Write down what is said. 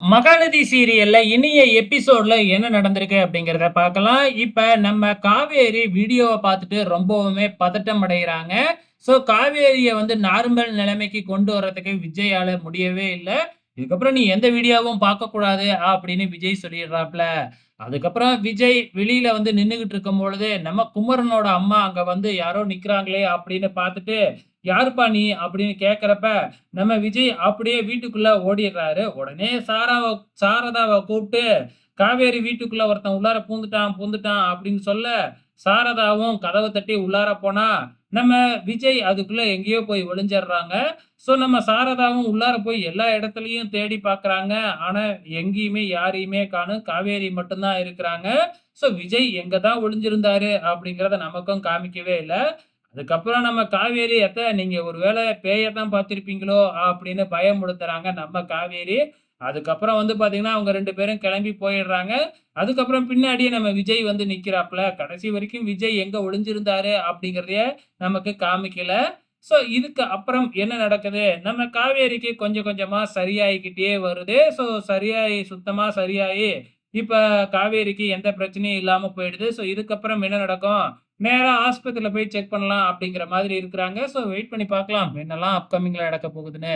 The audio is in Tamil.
மகாநதி சீரியல்ல இனிய எபிசோட்ல என்ன நடந்திருக்கு அப்படிங்கிறத பார்க்கலாம். இப்ப நம்ம காவேரி வீடியோவ பார்த்துட்டு ரொம்பவுமே பதட்டம் அடையிறாங்க. காவேரிய வந்து நார்மல் நிலைமைக்கு கொண்டு வரதுக்கு விஜயால முடியவே இல்ல. இதுக்கப்புறம் நீ எந்த வீடியோவும் பார்க்கக்கூடாது அப்படின்னு விஜய் சொல்லிடுறாப்ல. அதுக்கப்புறம் விஜய் வெளியில வந்து நின்னுகிட்டு இருக்கும்பொழுது, நம்ம குமரனோட அம்மா அங்க வந்து யாரோ நிக்கிறாங்களே அப்படின்னு பார்த்துட்டு, "யாருப்பா நீ?" அப்படின்னு கேட்கிறப்ப, நம்ம விஜய் அப்படியே வீட்டுக்குள்ள ஓடிடுறாரு. உடனே சாரதாவ கூப்பிட்டு, "காவேரி வீட்டுக்குள்ள ஒருத்தன் உள்ளார பூந்துட்டான், பூந்துட்டான்" அப்படின்னு சொல்ல, சாரதாவும் கதவ தட்டி உள்ளார போனா, நம்ம விஜய் அதுக்குள்ள எங்கேயோ போய் ஒளிஞ்சர்றாங்க. நம்ம சாரதாவும் உள்ளார போய் எல்லா இடத்துலயும் தேடி பார்க்குறாங்க. ஆனா, எங்கேயுமே யாரையுமே காணோம். காவேரி மட்டும் தான் இருக்கிறாங்க. விஜய் எங்க தான் ஒளிஞ்சிருந்தாரு அப்படிங்கிறத நமக்கும் காமிக்கவே இல்ல. அதுக்கப்புறம் நம்ம காவேரி, "அத்த நீங்க ஒரு வேளை பேய தான் பார்த்திருப்பீங்களோ?" அப்படின்னு பயமுறுத்துறாங்க நம்ம காவேரி. அதுக்கப்புறம் வந்து பார்த்தீங்கன்னா, அவங்க 2 பேரும் கிளம்பி போயிடுறாங்க. அதுக்கப்புறம் பின்னாடியே நம்ம விஜய் வந்து நிக்கிறாப்ல. கடைசி வரைக்கும் விஜய் எங்க ஒளிஞ்சிருந்தாரு அப்படிங்கிறதையே நமக்கு காமிக்கல. இதுக்கு அப்புறம் என்ன நடக்குது? நம்ம காவேரிக்கு கொஞ்சம் கொஞ்சமா சரியாயிக்கிட்டே வருது. சரியாயி சுத்தமா சரியாயி, இப்ப காவேரிக்கு எந்த பிரச்சனையும் இல்லாம போயிடுது. இதுக்கப்புறம் என்ன நடக்கும்? நேரா ஆஸ்பத்திரியில போய் செக் பண்ணலாம் அப்படிங்கிற மாதிரி இருக்கிறாங்க. வெயிட் பண்ணி பார்க்கலாம். என்னலாம் அப்கமிங்ல நடக்க போகுதுன்னு.